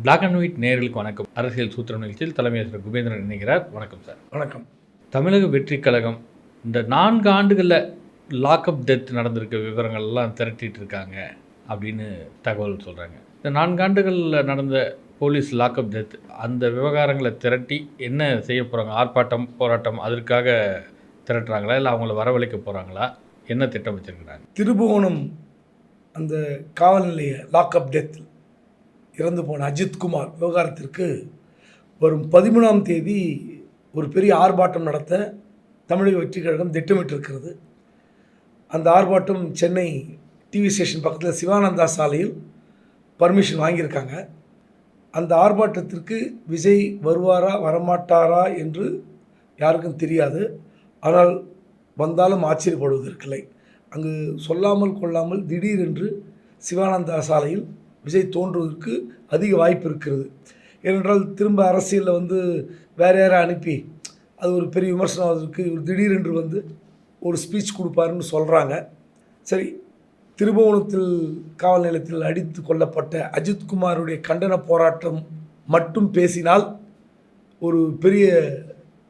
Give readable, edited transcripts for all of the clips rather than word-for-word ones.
Black and white நேயர்களுக்கு வணக்கம். அரசியல் சூத்திரம் நிகழ்ச்சியில் தலைமை ஆசிரியர் குபேந்திரன் இணைகிறார். வணக்கம் சார். வணக்கம். தமிழக வெற்றி கழகம் இந்த 4 ஆண்டுகளில் லாக்அப் டெத் நடந்திருக்க விவரங்கள்லாம் திரட்டிட்டு இருக்காங்க அப்படின்னு தகவல் சொல்கிறாங்க. இந்த 4 ஆண்டுகளில் நடந்த போலீஸ் லாக்அப் டெத் அந்த விவகாரங்களை திரட்டி என்ன செய்ய போகிறாங்க? ஆர்ப்பாட்டம், போராட்டம் அதற்காக திரட்டுறாங்களா, இல்லை அவங்கள வரவழைக்க போகிறாங்களா? என்ன திட்டம் வச்சுருக்கிறாங்க? திருபுவனம் அந்த காவல் நிலைய லாக்அப் டெத் இறந்து போன அஜித்குமார் விவகாரத்திற்கு வரும் 13ஆம் தேதி ஒரு பெரிய ஆர்ப்பாட்டம் நடத்த தமிழக வெற்றி கழகம் திட்டமிட்டிருக்கிறது. அந்த ஆர்ப்பாட்டம் சென்னை டிவி ஸ்டேஷன் பக்கத்தில் சிவானந்தா சாலையில் பர்மிஷன் வாங்கியிருக்காங்க. அந்த ஆர்ப்பாட்டத்திற்கு விஜய் வருவாரா வரமாட்டாரா என்று யாருக்கும் தெரியாது. ஆனால் வந்தாலும் ஆச்சரியப்படுவதற்கில்லை. அங்கு சொல்லாமல் கொள்ளாமல் திடீரென்று சிவானந்தா சாலையில் விஜய் தோன்றுவதற்கு அதிக வாய்ப்பு இருக்கிறது. ஏனென்றால் திரும்ப அரசியலில் வேறு யாரை அனுப்பி அது ஒரு பெரிய விமர்சனம் ஆவதற்கு இவர் திடீரென்று ஒரு ஸ்பீச் கொடுப்பாருன்னு சொல்கிறாங்க. சரி, திருபுவனத்தில் காவல் நிலையத்தில் அடித்து கொல்லப்பட்ட அஜித்குமாருடைய கண்டன போராட்டம் மட்டும் பேசினால் ஒரு பெரிய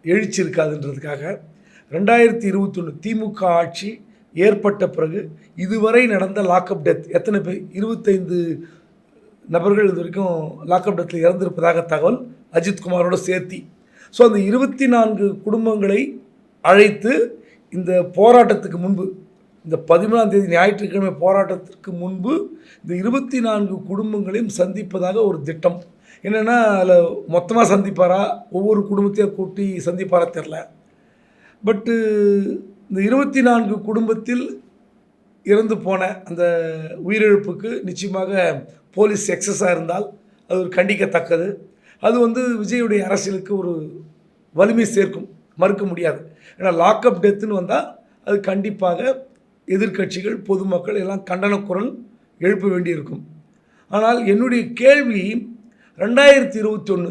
எழுச்சி இருக்காதுன்றதுக்காக 2021 திமுக ஆட்சி ஏற்பட்ட பிறகு இதுவரை நடந்த லாக்அப் டெத் எத்தனை பேர், 25 நபர்கள் இது வரைக்கும் லாக்அப் டெத்தில் இறந்திருப்பதாக தகவல், அஜித்குமாரோட சேர்த்தி. ஸோ அந்த 24 குடும்பங்களை அழைத்து இந்த போராட்டத்துக்கு முன்பு, இந்த 13ஆம் தேதி ஞாயிற்றுக்கிழமை போராட்டத்திற்கு முன்பு இந்த 24 குடும்பங்களையும் சந்திப்பதாக ஒரு திட்டம். என்னென்னா அதில் மொத்தமாக சந்திப்பாரா, ஒவ்வொரு குடும்பத்தையும் கூட்டி சந்திப்பாரா தெரில. பட்டு இந்த 24 குடும்பத்தில் இறந்து போன அந்த உயிரிழப்புக்கு நிச்சயமாக போலீஸ் எக்ஸஸாக இருந்தால் அது ஒரு கண்டிக்கத்தக்கது. அது விஜயுடைய அரசியலுக்கு ஒரு வலிமை சேர்க்கும், மறுக்க முடியாது. ஏன்னா லாக்அப் டெத்துன்னு வந்தால் அது கண்டிப்பாக எதிர்க்கட்சிகள், பொதுமக்கள் எல்லாம் கண்டன குரல் எழுப்ப வேண்டியிருக்கும். ஆனால் என்னுடைய கேள்வி, 2021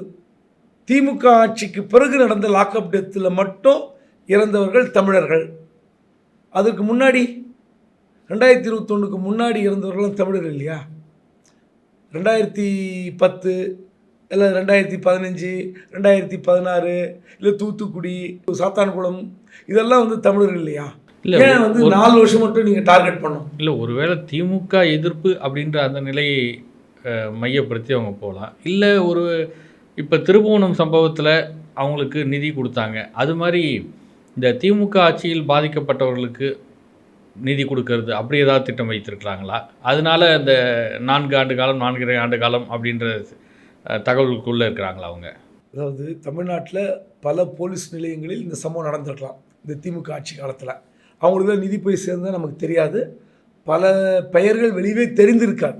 திமுக ஆட்சிக்கு பிறகு நடந்த லாக்அப் டெத்தில் மட்டும் இறந்தவர்கள் தமிழர்கள். அதற்கு முன்னாடி 2021க்கு முன்னாடி இறந்தவர்களும் தமிழர்கள் இல்லையா? 2010 இல்லை 2015, 2016 இல்லை தூத்துக்குடி, சாத்தான்குளம் இதெல்லாம் தமிழர்கள் இல்லையா? இல்லை 4 வருஷம் மட்டும் நீங்கள் டார்கெட் பண்ணோம். இல்லை, ஒருவேளை திமுக எதிர்ப்பு அப்படின்ற அந்த நிலையை மையப்படுத்தி அவங்க போகலாம். இல்லை இப்போ திருபுவனம் சம்பவத்தில் அவங்களுக்கு நிதி கொடுத்தாங்க, அது மாதிரி இந்த திமுக ஆட்சியில் பாதிக்கப்பட்டவர்களுக்கு நிதி கொடுக்கறது அப்படி ஏதாவது திட்டம் வைத்திருக்கலாங்களா? அதனால இந்த 4 ஆண்டு காலம், 4.5 ஆண்டு காலம் அப்படின்ற தகவல்களுக்குள்ளே இருக்கிறாங்களா அவங்க? அதாவது தமிழ்நாட்டில் பல போலீஸ் நிலையங்களில் இந்த சம்பவம் நடந்திருக்கலாம். இந்த திமுக ஆட்சி காலத்தில் அவங்களுக்கு நிதி போய் சேர்ந்தால் நமக்கு தெரியாது. பல பெயர்கள் வெளியே தெரிந்திருக்காது.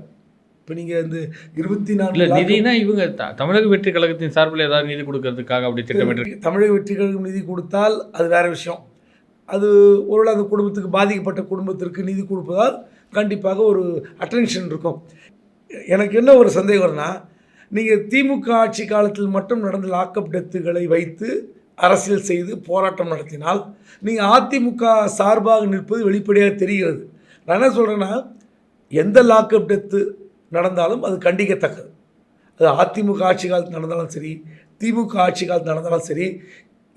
இப்போ நீங்கள் இந்த 24 நிதினா இவங்க தமிழக வெற்றி கழகத்தின் சார்பில் ஏதாவது நிதி கொடுக்கறதுக்காக அப்படி திட்டமிட்டு, தமிழக வெற்றி கழகம் நிதி கொடுத்தால் அது வேறு விஷயம். அது ஒருவேளை அந்த குடும்பத்துக்கு, பாதிக்கப்பட்ட குடும்பத்திற்கு நிதி கொடுப்பதால் கண்டிப்பாக ஒரு அட்டென்ஷன் இருக்கும். எனக்கு என்ன ஒரு சந்தேகம்னா, நீங்கள் திமுக ஆட்சி காலத்தில் மட்டும் நடந்த லாக்அப் டெத்துகளை வைத்து அரசியல் செய்து போராட்டம் நடத்தினால் நீங்கள் அதிமுக சார்பாக நிற்பது வெளிப்படையாக தெரிகிறது. நான் என்ன சொல்கிறேன்னா, எந்த லாக்அப் டெத்து நடந்தாலும் அது கண்டிக்கத்தக்கது. அது அதிமுக ஆட்சி காலத்தில் நடந்தாலும் சரி, திமுக ஆட்சி காலத்தில் நடந்தாலும் சரி,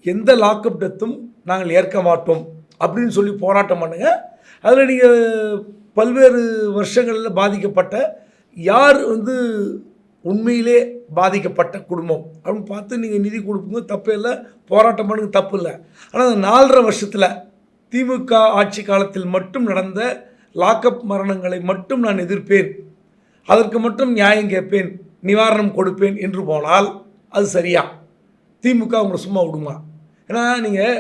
எந்த லாக்அப் டெத்தும் நாங்கள் ஏற்க மாட்டோம் அப்படின்னு சொல்லி போராட்டம் பண்ணுங்கள். அதில் நீங்கள் பல்வேறு வருஷங்களில் பாதிக்கப்பட்ட யார் உண்மையிலே பாதிக்கப்பட்ட குடும்பம் அப்படின்னு பார்த்து நீங்கள் நிதி கொடுப்பீங்க, தப்பு இல்லை. போராட்டம் பண்ணுங்க, தப்பு இல்லை. ஆனால் அந்த 4.5 வருஷத்தில் திமுக ஆட்சி காலத்தில் மட்டும் நடந்த லாக்அப் மரணங்களை மட்டும் நான் எதிர்ப்பேன், அதற்கு மட்டும் நியாயம் கேட்பேன், நிவாரணம் கொடுப்பேன் என்று போனால் அது சரியா? திமுக உங்களை சும்மா விடுமா? ஏன்னா நீங்கள்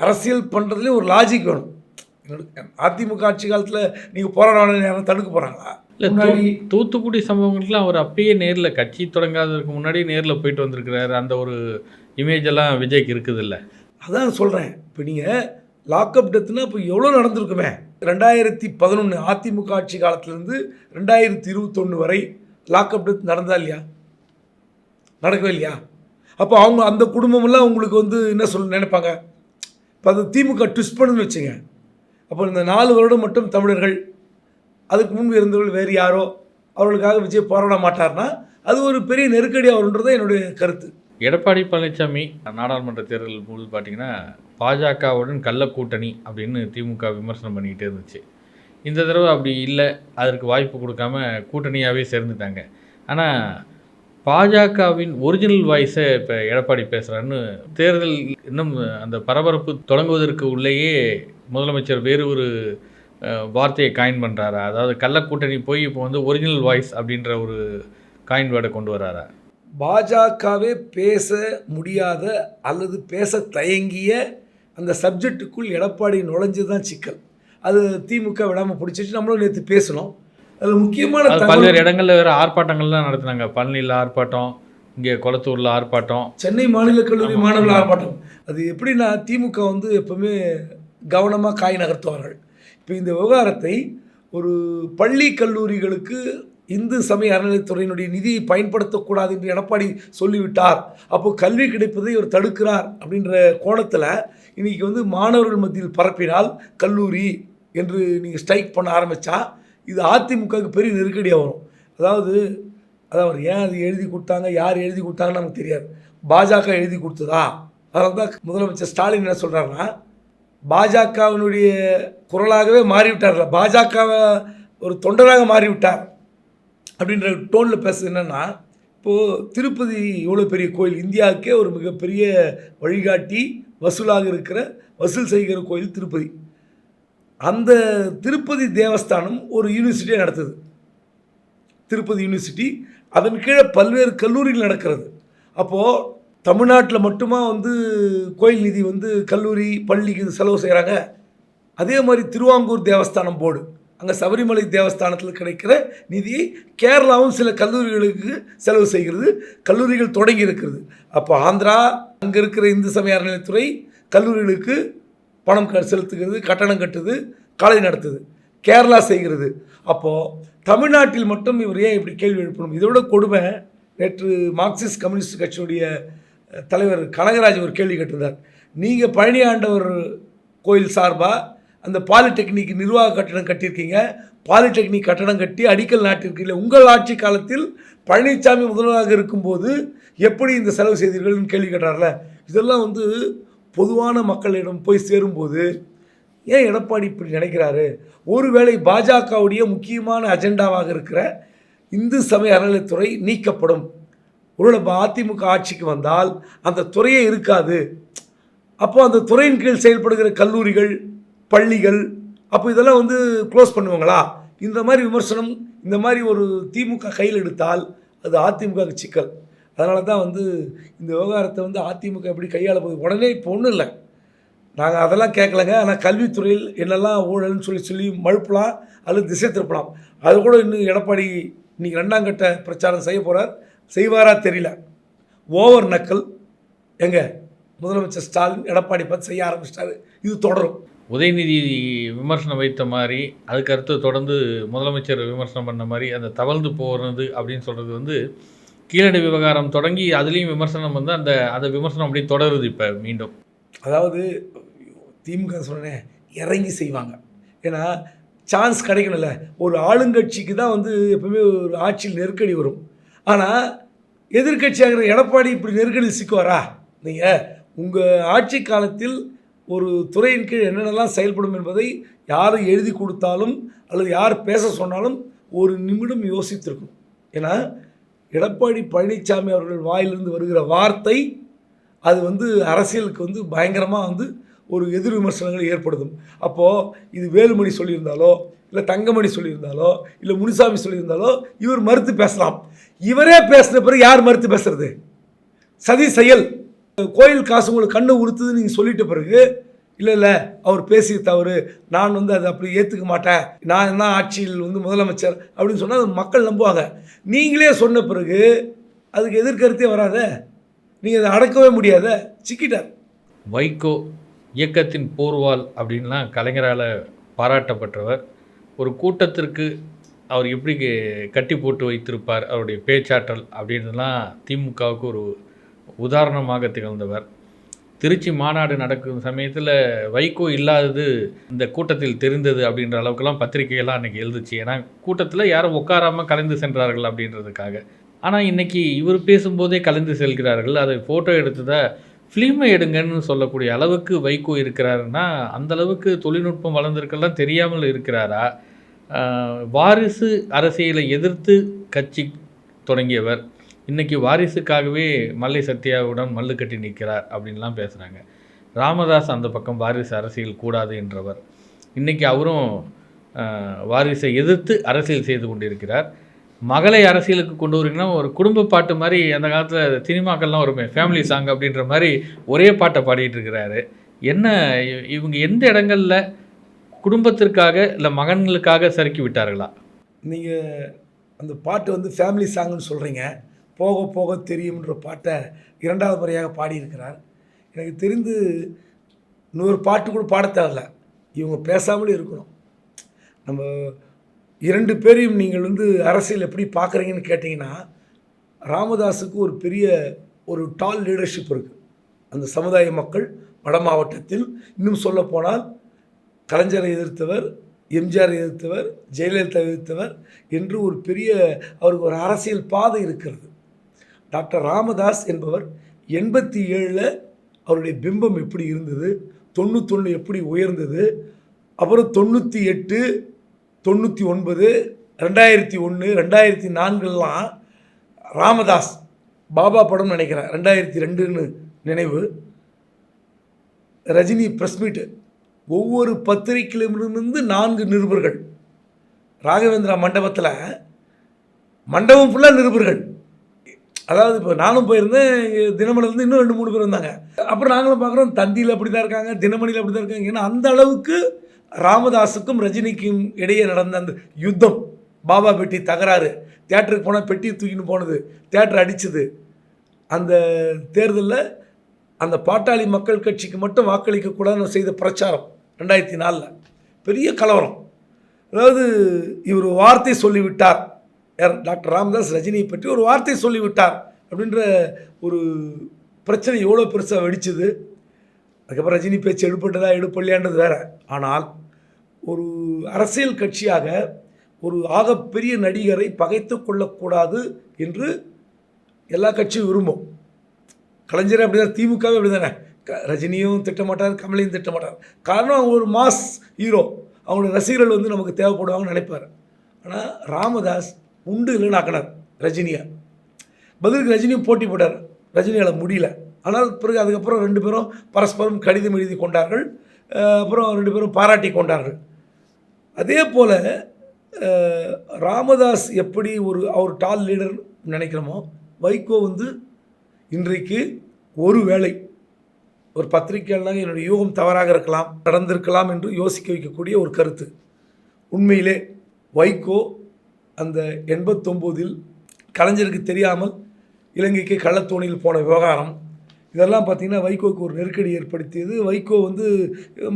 அரசியல் பண்ணுறதுலேயும் ஒரு லாஜிக் வேணும். அதிமுக ஆட்சி காலத்தில் நீங்கள் போராட யாரும் தடுக்க போகிறாங்களா? இல்லை, தூத்துக்குடி சம்பவங்களுக்குலாம் அவர் அப்பயே நேரில், கட்சி தொடங்காததுக்கு முன்னாடி நேரில் போயிட்டு வந்திருக்கிறாரு. அந்த ஒரு இமேஜ் எல்லாம் விஜய்க்கு இருக்குது இல்லை? அதான் சொல்கிறேன். இப்போ நீங்கள் லாக்அப் டெத்துனா இப்போ எவ்வளோ நடந்திருக்குமே. 2011 அதிமுக ஆட்சி காலத்திலேருந்து 2021 வரை லாக்அப் டெத் நடந்தா இல்லையா? நடக்கவே இல்லையா? அப்போ அவங்க அந்த குடும்பமெல்லாம் உங்களுக்கு என்ன நினைப்பாங்க? இப்போ அது திமுக ட்விஸ்ட் பண்ணுன்னு வச்சுங்க. அப்போ இந்த 4 வருடம் மட்டும் தமிழர்கள், அதுக்கு முன்பு இருந்தவர்கள் வேறு யாரோ, அவர்களுக்காக விஜய் போராட மாட்டார்னா அது ஒரு பெரிய நெருக்கடியாக வரும்ன்றது என்னுடைய கருத்து. எடப்பாடி பழனிசாமி நாடாளுமன்ற தேர்தல் போது பார்த்தீங்கன்னா பாஜகவுடன் கள்ள கூட்டணி அப்படின்னு திமுக விமர்சனம் பண்ணிக்கிட்டே இருந்துச்சு. இந்த தடவை அப்படி இல்லை, அதற்கு வாய்ப்பு கொடுக்காம கூட்டணியாகவே சேர்ந்துட்டாங்க. ஆனால் பாஜகவின் ஒரிஜினல் வாய்ஸை இப்போ எடப்பாடி பேசுகிறாருன்னு தேர்தல் இன்னும் அந்த பரபரப்பு தொடங்குவதற்கு உள்ளேயே முதலமைச்சர் வேறு ஒரு வார்த்தையை காயின் பண்ணுறாரா? அதாவது கள்ள கூட்டணி போய் இப்போ வந்து ஒரிஜினல் வாய்ஸ் அப்படின்ற ஒரு காயின் வேர்டை கொண்டு வராரா? பாஜகவே பேச முடியாத அல்லது பேச தயங்கிய அந்த சப்ஜெக்டுக்குள் எடப்பாடி நுழைஞ்சது தான் சிக்கல். அது திமுக விடாமல் பிடிச்சிச்சு. நம்மளும் நேற்று பேசணும். அதில் முக்கியமான பல்வேறு இடங்களில் வேறு ஆர்ப்பாட்டங்கள்லாம் நடத்துனாங்க. பழனியில் ஆர்ப்பாட்டம், இங்கே கொளத்தூரில் ஆர்ப்பாட்டம், சென்னை மாநில கல்லூரி மாணவர்கள் ஆர்ப்பாட்டம். அது எப்படின்னா திமுக வந்து எப்பவுமே கவனமாக காய் நகர்த்துவார்கள். இப்போ இந்த விவகாரத்தை ஒரு பள்ளி கல்லூரிகளுக்கு இந்து சமய அறநிலைத்துறையினுடைய நிதியை பயன்படுத்தக்கூடாது என்று எடப்பாடி சொல்லிவிட்டார். அப்போ கல்வி கிடைப்பதை அவர் தடுக்கிறார் அப்படின்ற கோணத்தில் இன்றைக்கி வந்து மாணவர்கள் மத்தியில் பரப்பினால் கல்லூரி என்று நீங்கள் ஸ்ட்ரைக் பண்ண ஆரம்பித்தா இது அதிமுகவுக்கு பெரிய நெருக்கடியாக வரும். அதாவது அவர் ஏன் அது எழுதி கொடுத்தாங்க, யார் எழுதி கொடுத்தாங்கன்னு நமக்கு தெரியாது. பாஜக எழுதி கொடுத்ததா? அதனால தான் முதலமைச்சர் ஸ்டாலின் என்ன சொல்கிறாருன்னா, பாஜகவினுடைய குரலாகவே மாறிவிட்டார்ல, பாஜகவை ஒரு தொண்டராக மாறிவிட்டார் அப்படின்ற டோனில் பேசுறது. என்னென்னா, இப்போது திருப்பதி எவ்வளோ பெரிய கோயில், இந்தியாவுக்கே ஒரு மிகப்பெரிய வழிகாட்டி வசூல் செய்கிற கோயில் திருப்பதி. அந்த திருப்பதி தேவஸ்தானம் ஒரு யூனிவர்சிட்டியை நடத்துது, திருப்பதி யூனிவர்சிட்டி. அதன் கீழே பல்வேறு கல்லூரிகள் நடக்கிறது. அப்போது தமிழ்நாட்டில் மட்டுமா வந்து கோயில் நிதி வந்து கல்லூரி பள்ளிக்கு செலவு செய்கிறாங்க? அதே மாதிரி திருவாங்கூர் தேவஸ்தானம் போர்டு, அங்கே சபரிமலை தேவஸ்தானத்தில் கிடைக்கிற நிதியை கேரளாவும் சில கல்லூரிகளுக்கு செலவு செய்கிறது. கல்லூரிகள் தொடங்கி இருக்கிறது. அப்போ ஆந்திரா அங்கே இருக்கிற இந்து சமய அறநிலைத்துறை கல்லூரிகளுக்கு பணம் செலுத்துகிறது, கட்டணம் கட்டுது, காலேஜ் நடத்துது. கேரளா செய்கிறது. அப்போது தமிழ்நாட்டில் மட்டும் இவர் ஏன் இப்படி கேள்வி எழுப்பணும்? இதோட கொடுமை, நேற்று மார்க்சிஸ்ட் கம்யூனிஸ்ட் கட்சியுடைய தலைவர் கனகராஜ் ஒரு கேள்வி கேட்டிருந்தார். நீங்கள் பழனி ஆண்டவர் கோயில் சார்பாக அந்த பாலிடெக்னிக் நிர்வாக கட்டணம் கட்டியிருக்கீங்க, பாலிடெக்னிக் கட்டணம் கட்டி அடிக்கல் நாட்டிருக்கீங்க, உங்கள் ஆட்சி காலத்தில் பழனிசாமி முதல்வராக இருக்கும்போது எப்படி இந்த செலவு செய்தீர்கள்னு கேள்வி கேட்டார்ல. இதெல்லாம் வந்து பொதுவான மக்களிடம் போய் சேரும்போது ஏன் எடப்பாடி இப்படி நினைக்கிறாரு? ஒருவேளை பாஜகவுடைய முக்கியமான அஜெண்டாவாக இருக்கிற இந்து சமய அறநிலைத்துறை நீக்கப்படும், ஒருவேளை அதிமுக ஆட்சிக்கு வந்தால் அந்த துறையே இருக்காது, அப்போ அந்த துறையின் கீழ் செயல்படுகிற கல்லூரிகள் பள்ளிகள் அப்போ இதெல்லாம் வந்து க்ளோஸ் பண்ணுவாங்களா? இந்த மாதிரி விமர்சனம், இந்த மாதிரி ஒரு திமுக கையில் எடுத்தால் அது அதிமுகவுக்கு சிக்கல். அதனால தான் வந்து இந்த விவகாரத்தை வந்து அதிமுக எப்படி கையாள போகுது. உடனே இப்போ ஒன்றும் இல்லை, நாங்கள் அதெல்லாம் கேட்கலங்க, ஆனால் கல்வித்துறையில் என்னெல்லாம் ஊழல்னு சொல்லி மழுப்பலாம் அல்லது திசை திருப்பலாம். அது கூட இன்னும் எடப்பாடி இன்றைக்கி 2ஆம் கட்ட பிரச்சாரம் செய்ய போகிறார், செய்வாரா தெரியல. ஓவர் நக்கல் எங்க முதலமைச்சர் ஸ்டாலின் எடப்பாடி பார்த்து செய்ய ஆரம்பிச்சிட்டாரு. இது தொடரும். உதயநிதி விமர்சனம் வைத்த மாதிரி அதுக்கடுத்து தொடர்ந்து முதலமைச்சர் விமர்சனம் பண்ண மாதிரி அந்த தவழ்ந்து போகிறது அப்படின்னு சொல்கிறது வந்து கீழடி விவகாரம் தொடங்கி அதுலேயும் விமர்சனம் வந்து அந்த விமர்சனம் அப்படியே தொடருது இப்போ மீண்டும். அதாவது திமுக சொன்னேன் இறங்கி செய்வாங்க. ஏன்னா சான்ஸ் கிடைக்கணும்ல. ஒரு ஆளுங்கட்சிக்கு தான் வந்து எப்பவுமே ஒரு ஆட்சியில் நெருக்கடி வரும். ஆனால் எதிர்கட்சியாகிற எடப்பாடி இப்படி நெருக்கடியில் சிக்குவாரா? நீங்கள் உங்கள் ஆட்சி காலத்தில் ஒரு துறையின் கீழ் என்னென்னலாம் செயல்படும் என்பதை யார் எழுதி கொடுத்தாலும் அல்லது யார் பேச சொன்னாலும் ஒரு நிமிடம் யோசித்திருக்கும். ஏன்னா எடப்பாடி பழனிசாமி அவர்கள் வாயிலிருந்து வருகிற வார்த்தை அது வந்து அரசியலுக்கு வந்து பயங்கரமாக வந்து ஒரு எதிர் விமர்சனங்கள் ஏற்படுத்தும். அப்போது இது வேலுமணி சொல்லியிருந்தாலோ இல்லை தங்கமணி சொல்லியிருந்தாலோ இல்லை முனிசாமி சொல்லியிருந்தாலோ இவர் மறுத்து பேசலாம். இவரே பேசின பிறகு யார் மறுத்து பேசுறது? சதி செயல். கோயில் காசு உங்களுக்கு கண்ணு உறுத்துது நீங்கள் சொல்லிட்ட பிறகு இல்லை அவர் பேசிய தவறு, நான் வந்து அதை அப்படி ஏற்றுக்க மாட்டேன், நான் என்ன ஆட்சியில் வந்து முதலமைச்சர் அப்படின்னு சொன்னால் அது மக்கள் நம்புவாங்க. நீங்களே சொன்ன பிறகு அதுக்கு எதிர்கருத்தே வராத, நீங்கள் அதை அடக்கவே முடியாத, சிக்கிட்டார். வைகோ இயக்கத்தின் போர்வால் அப்படின்லாம் கலைஞரால் பாராட்டப்பட்டவர். ஒரு கூட்டத்திற்கு அவர் எப்படி கட்டி போட்டு வைத்திருப்பார், அவருடைய பேச்சாற்றல் அப்படின்றதுலாம் திமுகவுக்கு ஒரு உதாரணமாக திகழ்ந்தவர். திருச்சி மாநாடு நடக்கும் சமயத்தில் வைகோ இல்லாதது இந்த கூட்டத்தில் தெரிந்தது அப்படின்ற அளவுக்குலாம் பத்திரிகைகள்லாம் அன்றைக்கி எழுதுச்சு. ஏன்னா கூட்டத்தில் யாரும் உட்காராமல் கலைந்து சென்றார்கள் அப்படின்றதுக்காக. ஆனால் இன்றைக்கி இவர் பேசும்போதே கலந்து செல்கிறார்கள். அதை ஃபோட்டோ எடுத்ததை ஃபிலிமை எடுங்கன்னு சொல்லக்கூடிய அளவுக்கு வைகோ இருக்கிறாருன்னா, அந்த அளவுக்கு தொழில்நுட்பம் வளர்ந்திருக்கலாம் தெரியாமல் இருக்கிறாரா? வாரிசு அரசியலை எதிர்த்து கட்சி தொடங்கியவர் இன்றைக்கி வாரிசுக்காகவே மல்லை சத்யாவுடன் மல்லு கட்டி நிற்கிறார் அப்படின்லாம் பேசுகிறாங்க. ராமதாஸ் அந்த பக்கம் வாரிசு அரசியல் கூடாது என்றவர். இன்றைக்கி அவரும் வாரிசை எதிர்த்து அரசியல் செய்து கொண்டிருக்கிறார். மகளை அரசியலுக்கு கொண்டு வரீங்கன்னா ஒரு குடும்ப பாட்டு மாதிரி அந்த காலத்தில் சினிமாக்கள்லாம் வருமே, ஃபேமிலி சாங் அப்படின்ற மாதிரி ஒரே பாட்டை பாடிட்டு இருக்கிறாரு. என்ன இவங்க எந்த இடங்களில் குடும்பத்திற்காக இல்லை மகன்களுக்காக சறுக்கி விட்டார்களா? நீங்கள் அந்த பாட்டு வந்து ஃபேமிலி சாங்குன்னு சொல்கிறீங்க. போக போக தெரியும்ன்ற பாட்டை 2வது முறையாக பாடியிருக்கிறார். எனக்கு தெரிந்து இன்னொரு பாட்டு கூட பாட தேவையில்ல, இவங்க பேசாமலே இருக்கணும். நம்ம 2 பேரையும் நீங்கள் வந்து அரசியல் எப்படி பார்க்குறீங்கன்னு கேட்டிங்கன்னா, ராமதாஸுக்கு ஒரு பெரிய ஒரு டால் லீடர்ஷிப் இருக்குது அந்த சமுதாய மக்கள் வட மாவட்டத்தில். இன்னும் சொல்லப்போனால் கலைஞரை எதிர்த்தவர், எம்ஜிஆரை எதிர்த்தவர், ஜெயலலிதா எதிர்த்தவர் என்று ஒரு பெரிய அவருக்கு ஒரு அரசியல் பாதை இருக்கிறது. டாக்டர் ராமதாஸ் என்பவர் 87ல் அவருடைய பிம்பம் எப்படி இருந்தது, 91 எப்படி உயர்ந்தது, அப்புறம் 98, 99, 2001, 2004 ராமதாஸ் பாபா படம் நினைக்கிறேன் 2002ன்னு நினைவு. ரஜினி ப்ரெஸ் மீட்டு, ஒவ்வொரு பத்திரிகையிலிருந்து 4 நிருபர்கள். ராகவேந்திரா மண்டபத்தில் மண்டபம் ஃபுல்லாக நிருபர்கள். அதாவது இப்போ நானும் போயிருந்தேன், தினமணிலேருந்து இன்னும் 2-3 பேர் வந்தாங்க. அப்புறம் நாங்களும் பார்க்குறோம் தந்தியில் அப்படி தான் இருக்காங்க, தினமணியில் அப்படி தான் இருக்காங்க. ஏன்னா அந்த அளவுக்கு ராமதாஸுக்கும் ரஜினிக்கும் இடையே நடந்த அந்த யுத்தம், பாபா பெட்டி தகராறு, தியேட்டருக்கு போனால் பெட்டியை தூக்கின்னு போனது, தியேட்டர் அடித்தது, அந்த தேர்தலில் அந்த பாட்டாளி மக்கள் கட்சிக்கு மட்டும் வாக்களிக்கக்கூடாதுன்னு செய்த பிரச்சாரம் 2004 பெரிய கலவரம். அதாவது இவர் வார்த்தை சொல்லிவிட்டார், டாக்டர் ராமதாஸ் ரஜினியை பற்றி ஒரு வார்த்தை சொல்லிவிட்டார் அப்படின்ற ஒரு பிரச்சனை எவ்வளோ பெருசாக வெடிச்சது. அதுக்கப்புறம் ரஜினி பேச்சு எடுப்பட்டதா எடுப்பலையான்றது வேறு. ஆனால் ஒரு அரசியல் கட்சியாக ஒரு ஆகப்பெரிய நடிகரை பகைத்து கொள்ளக்கூடாது என்று எல்லா கட்சியும் விரும்பும். கலைஞர் அப்படி தான், திமுகவே அப்படி தானே, ரஜினியும் திட்டமாட்டார், கமலையும் திட்டமாட்டார். காரணம் அவங்க ஒரு மாஸ் ஹீரோ, அவங்களோட ரசிகர்கள் வந்து நமக்கு தேவைப்படுவாங்கன்னு நினைப்பார். ஆனால் ராமதாஸ் உண்டு இல்லைன்னு ரஜினியை. பதிலுக்கு ரஜினியும் போட்டி போட்டார், ரஜினியால் முடியல. ஆனால் பிறகு அதுக்கப்புறம் 2 பேரும் பரஸ்பரம் கடிதம் எழுதி கொண்டார்கள். அப்புறம் 2 பேரும் பாராட்டி கொண்டார்கள். அதே போல் ராமதாஸ் எப்படி அவர் டால் லீடர் நினைக்கிறோமோ, வைகோ வந்து இன்றைக்கு ஒரு வேளை ஒரு பத்திரிகையாளனாக என்னுடைய யூகம் தவறாக இருக்கலாம், நடந்திருக்கலாம் என்று யோசிக்க வைக்கக்கூடிய ஒரு கருத்து. உண்மையிலே வைகோ அந்த 89ல் கலைஞருக்கு தெரியாமல் இலங்கைக்கு கள்ளத்தோணியில் போன விவகாரம், இதெல்லாம் பார்த்திங்கன்னா வைகோவுக்கு ஒரு நெருக்கடி ஏற்படுத்தியது. வைகோ வந்து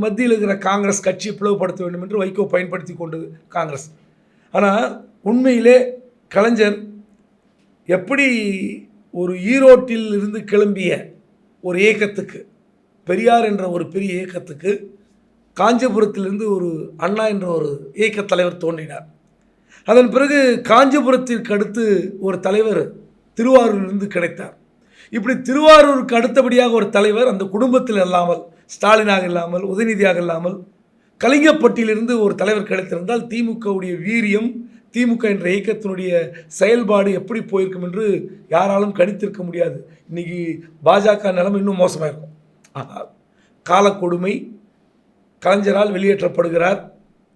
மத்தியில் இருக்கிற காங்கிரஸ் கட்சியை பிளவுபடுத்த வேண்டும் என்று வைகோ பயன்படுத்தி கொண்டது காங்கிரஸ். ஆனால் உண்மையிலே கலைஞர் எப்படி ஒரு ஈரோட்டில் இருந்து கிளம்பிய ஒரு இயக்கத்துக்கு, பெரியார் என்ற ஒரு பெரிய இயக்கத்துக்கு காஞ்சிபுரத்திலிருந்து ஒரு அண்ணா என்ற ஒரு இயக்க தலைவர் தோன்றினார். அதன் பிறகு காஞ்சிபுரத்திற்கு அடுத்து ஒரு தலைவர் திருவாரூரிலிருந்து கிடைத்தார். இப்படி திருவாரூருக்கு அடுத்தபடியாக ஒரு தலைவர் அந்த குடும்பத்தில் இல்லாமல், ஸ்டாலினாக இல்லாமல், உதயநிதியாக இல்லாமல் கலிங்கப்பட்டியிலிருந்து ஒரு தலைவர் கிடைத்திருந்தால் திமுகவுடைய வீரியம், திமுக என்ற இயக்கத்தினுடைய செயல்பாடு எப்படி போயிருக்கும் என்று யாராலும் கணித்திருக்க முடியாது. இன்றைக்கி பாஜக நிலைமை இன்னும் மோசமாக இருக்கும். ஆனால் காலக்கொடுமை, கலைஞரால் வெளியேற்றப்படுகிறார்,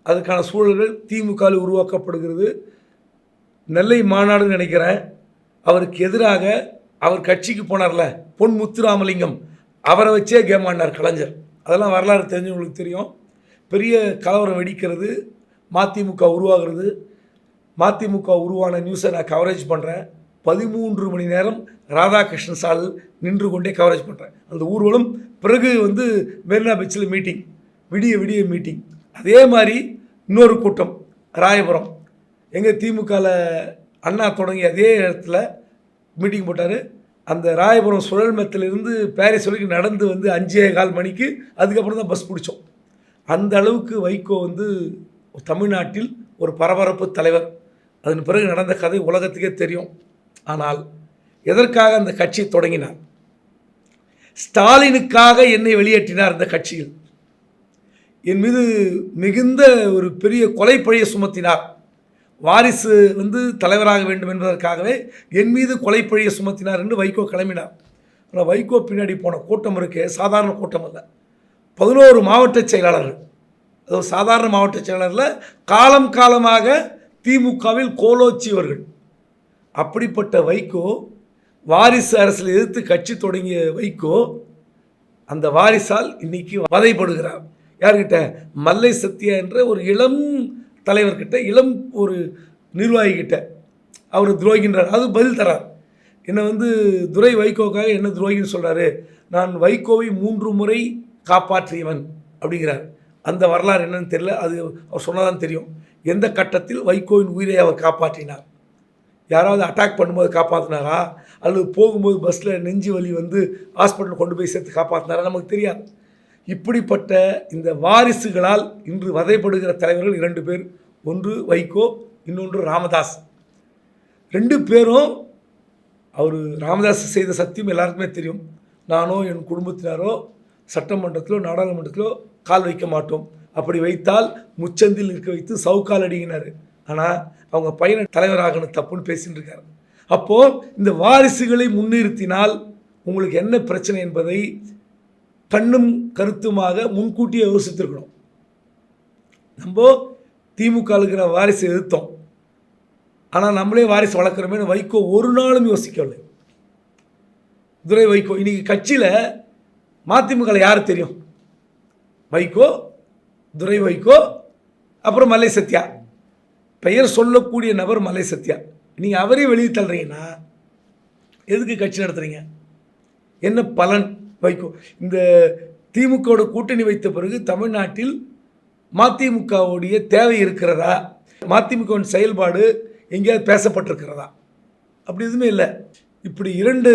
அதுக்கான சூழல்கள் திமுகவில் உருவாக்கப்படுகிறது. நெல்லை மாநாடுன்னு நினைக்கிறேன், அவருக்கு எதிராக அவர் கட்சிக்கு போனார்ல பொன் முத்துராமலிங்கம், அவரை வச்சே கேம் ஆடினார் கலைஞர். அதெல்லாம் வரலாறு தெரிஞ்சவங்களுக்கு தெரியும். பெரிய கலவரம் வெடிக்கிறது, மதிமுக உருவாகிறது. மதிமுக உருவான நியூஸை நான் கவரேஜ் பண்ணுறேன். 13 மணி நேரம் ராதாகிருஷ்ணன் சால் நின்று கொண்டே கவரேஜ் பண்ணுறேன். அந்த ஊர்வலம் பிறகு வந்து மெரினா பீச்சில் மீட்டிங், விடிய விடிய மீட்டிங். அதே மாதிரி இன்னொரு கூட்டம் ராயபுரம், எங்கள் திமுகவில் அண்ணா தொடங்கி அதே இடத்துல மீட்டிங் போட்டார். அந்த ராயபுரம் சுழல்மத்திலிருந்து பாரிஸ் வரைக்கும் நடந்து வந்து 5:15 மணிக்கு அதுக்கப்புறம் தான் பஸ் பிடிச்சோம். அந்த அளவுக்கு வைகோ வந்து தமிழ்நாட்டில் ஒரு பரபரப்பு தலைவர். அதன் பிறகு நடந்த கதை உலகத்துக்கே தெரியும். ஆனால் எதற்காக அந்த கட்சி தொடங்கினார்? ஸ்டாலினுக்காக என்னை வெளியேற்றினார். அந்த கட்சியில் என் மீது மிகுந்த ஒரு பெரிய கொலைப்பழியை சுமத்தினார். வாரிசு தலைவராக வேண்டும் என்பதற்காகவே என் மீது கொலைப்பழியை சுமத்தினார் என்று வைகோ கிளம்பினார். ஆனால் வைகோ பின்னாடி போன கூட்டம் இருக்கே, சாதாரண கூட்டம் அல்ல. 11 மாவட்ட செயலாளர்கள், அதாவது சாதாரண மாவட்ட செயலாளரில் காலம் காலமாக திமுகவில் கோலோச்சியவர்கள். அப்படிப்பட்ட வைகோ, வாரிசு அரசியல் எதிர்த்து கட்சி தொடங்கிய வைகோ அந்த வாரிசால் இன்னைக்கு வதைப்படுகிறார். யார்கிட்ட? மல்லை சத்யா என்ற ஒரு இளம் தலைவர்கிட்ட, இளம் ஒரு நிர்வாகிகிட்ட அவர் துரோகின்றார். அது பதில் தரார். என்னை துரை வைகோக்காக என்ன துரோகின்னு சொல்கிறாரு. நான் வைகோவை 3 முறை காப்பாற்றியவன் அப்படிங்கிறார். அந்த வரலாறு என்னன்னு தெரியல, அது அவர் சொன்னதான் தெரியும். எந்த கட்டத்தில் வைகோவின் உயிரை அவர் காப்பாற்றினார்? யாராவது அட்டாக் பண்ணும்போது காப்பாற்றினாரா, அல்லது போகும்போது பஸ்ஸில் நெஞ்சு வலி ஹாஸ்பிட்டல் கொண்டு போய் சேர்த்து காப்பாற்றினாரா? நமக்கு தெரியாது. இப்படிப்பட்ட இந்த வாரிசுகளால் இன்று வதைப்படுகிற தலைவர்கள் 2 பேர். ஒன்று வைகோ, இன்னொன்று ராமதாஸ். 2 பேரும் அவர் ராமதாஸ் செய்த சத்தியம் எல்லாருக்குமே தெரியும். நானோ என் குடும்பத்தினாரோ சட்டமன்றத்திலோ நாடாளுமன்றத்திலோ கால் வைக்க மாட்டோம், அப்படி வைத்தால் முச்சந்தில் நிற்க வைத்து சவுக்கால் அடிங்கினார். ஆனால் அவங்க பையனை தலைவராகணும் தப்புன்னு பேசிட்டு இருக்காரு. அப்போது இந்த வாரிசுகளை முன்னிறுத்தினால் உங்களுக்கு என்ன பிரச்சனை என்பதை கண்ணும் கருத்துமாக முன்கூட்டியே யோசித்திருக்கணும். நம்ம திமுக இருக்கிற வாரிசு எதிர்த்தோம், ஆனால் நம்மளே வாரிசு வளர்க்குறோமே வைகோ ஒரு நாளும் யோசிக்கவில்லை. துரை வைகோ இன்னைக்கு கட்சியில் மதிமுகவில் யார் தெரியும்? வைகோ, துரை வைகோ, அப்புறம் மல்லை சத்யா. பெயர் சொல்லக்கூடிய நபர் மல்லை சத்யா. நீங்கள் அவரே வெளியே தள்ளுறீங்கன்னா எதுக்கு கட்சி நடத்துகிறீங்க? என்ன பலன்? வைகோ இந்த திமுகவோட கூட்டணி வைத்த பிறகு தமிழ்நாட்டில் மதிமுகவுடைய தேவை இருக்கிறதா? மதிமுகவின் செயல்பாடு எங்கேயாவது பேசப்பட்டிருக்கிறதா? அப்படி எதுவுமே இல்லை. இப்படி 2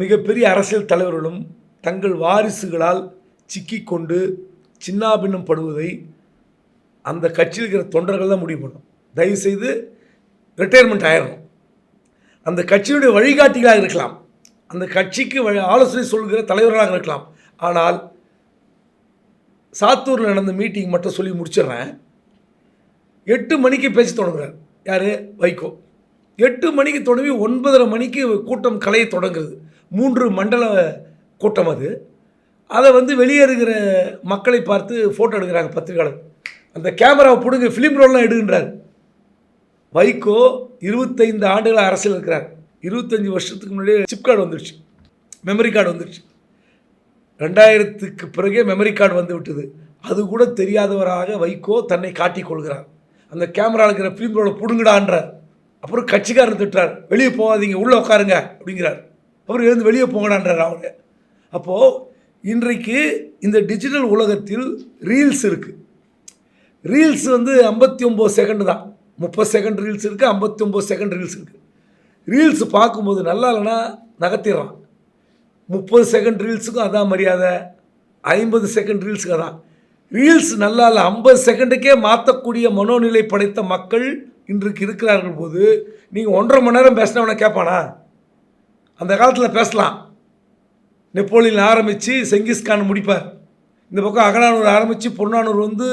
மிகப்பெரிய அரசியல் தலைவர்களும் தங்கள் வாரிசுகளால் சிக்கிக்கொண்டு சின்னாபின்னம் படுவதை அந்த கட்சியில் இருக்கிற தொண்டர்கள் தான் முடிவு பண்ணும். தயவுசெய்து ரிட்டையர்மெண்ட் ஆயிடணும். அந்த கட்சியுடைய வழிகாட்டிகளாக இருக்கலாம், அந்த கட்சிக்கு ஆலோசனை சொல்கிற தலைவர்களாக இருக்கலாம். ஆனால் சாத்தூரில் நடந்த மீட்டிங் மட்டும் சொல்லி முடிச்சிடுறேன். 8 மணிக்கு பேச்சு தொடங்குறார். யார்? வைகோ. 8 மணிக்கு தொடங்கி 9:30 மணிக்கு கூட்டம் கலையை தொடங்குறது. 3 மண்டல கூட்டம் அது. அதை வெளியேறுகிற மக்களை பார்த்து ஃபோட்டோ எடுக்கிறாங்க பத்திரிகையாளர். அந்த கேமராவை பிடுங்க, ஃபிலிம் ரோல்லாம் எடுக்கின்றார். வைகோ 25 ஆண்டுகள் அரசியல் இருக்கிறார். 25 வருஷத்துக்கு முன்னாடியே சிப் கார்டு வந்துடுச்சு, மெமரி கார்டு வந்துடுச்சு. 2000க்கு பிறகே மெமரி கார்டு வந்து விட்டது. அது கூட தெரியாதவராக வைகோ தன்னை காட்டிக் கொள்கிறார். அந்த கேமரா இருக்கிற ஃபிலிம் ரோலை பிடுங்கடான்றார். அப்புறம் கட்சிக்காரர் திட்டுறார், வெளியே போகாதீங்க, உள்ளே உட்காருங்க அப்படிங்கிறார். அவர் எழுந்து வெளியே போங்கடான்றார் அவர். அப்போது இன்றைக்கு இந்த டிஜிட்டல் உலகத்தில் ரீல்ஸ் இருக்குது. ரீல்ஸ் 59 செகண்ட் தான். 30 செகண்ட் ரீல்ஸ் இருக்குது, 59 செகண்ட் ரீல்ஸ் இருக்குது. ரீல்ஸ் பார்க்கும்போது நல்லா இல்லைன்னா நகர்த்திடுறான். 30 செகண்ட் ரீல்ஸுக்கும் அதான் மரியாதை, 50 செகண்ட் ரீல்ஸுக்கு அதான். ரீல்ஸ் நல்லா இல்லை, 50 செகண்டுக்கே மாற்றக்கூடிய மனோநிலை படைத்த மக்கள் இன்றைக்கு இருக்கிறார்கள் போது நீங்கள் 1.5 மணி நேரம் பேசினவனை கேட்பானா? அந்த காலத்தில் பேசலாம். நெப்போலியன் ஆரம்பித்து செங்கிஸ்கான் முடிப்பார். இந்த பக்கம் அகநானூர் ஆரம்பித்து புறநானூர்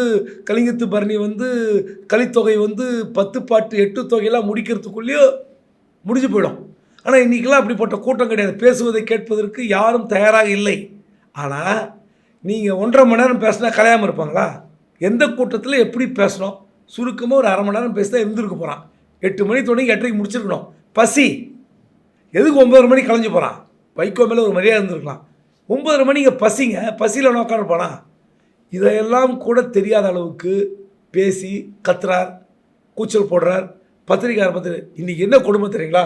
கலிங்கத்து பரணி கலித்தொகை 10 பாட்டு 8 தொகையெல்லாம் முடிக்கிறதுக்குள்ளேயோ முடிஞ்சு போயிடும். ஆனால் இன்றைக்கெல்லாம் அப்படிப்பட்ட கூட்டம் கிடையாது. பேசுவதை கேட்பதற்கு யாரும் தயாராக இல்லை. ஆனால் நீங்கள் 1.5 மணி நேரம் பேசினா கலையாமல் இருப்பாங்களா? எந்த கூட்டத்தில் எப்படி பேசணும்? சுருக்கமாக ஒரு 1/2 மணி நேரம் பேசினா இருந்திருக்க போகிறான். 8 மணி தொடங்கி 8:30 முடிச்சிருக்கணும். பசி எதுக்கு 9 மணிக்கு கலைஞ்சு போகிறான்? வைகோ மேலே ஒரு மரியாதை இருந்திருக்கலாம். 9:30 மணிக்கு பசிங்க, பசியில் உட்காந்து போனா. இதையெல்லாம் கூட தெரியாத அளவுக்கு பேசி கத்துறார், கூச்சல் போடுறார். பத்திரிக்கை இன்றைக்கி என்ன கொடுமை தெரியுங்களா?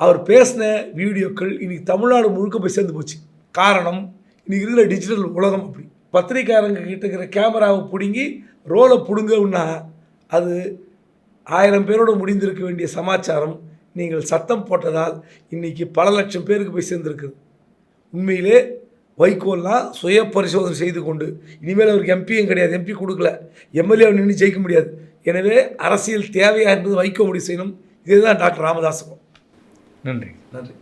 அவர் பேசின வீடியோக்கள் இன்றைக்கி தமிழ்நாடு முழுக்க போய் சேர்ந்து போச்சு. காரணம், இன்றைக்கி இருக்கிற டிஜிட்டல் உலகம் அப்படி. பத்திரிக்கையாளங்க கிட்ட இருக்கிற கேமராவை பிடுங்கி ரோலை பிடுங்கன்னா அது 1000 பேரோடு முடிந்திருக்க வேண்டிய சமாச்சாரம் நீங்கள் சத்தம் போட்டதால் இன்றைக்கி பல லட்சம் பேருக்கு போய் சேர்ந்துருக்குது. உண்மையிலே வைகோலாம் சுய பரிசோதனை செய்து கொண்டு, இனிமேல் அவருக்கு எம்பியும் கிடையாது, எம்பி கொடுக்கல, எம்எல்ஏ நின்று ஜெயிக்க முடியாது. எனவே அரசியல் தேவையா என்பது வைகோ முடிவு செய்யணும். இதுதான் டாக்டர் ராமதாஸுக்கும். நன்றி. நன்றி.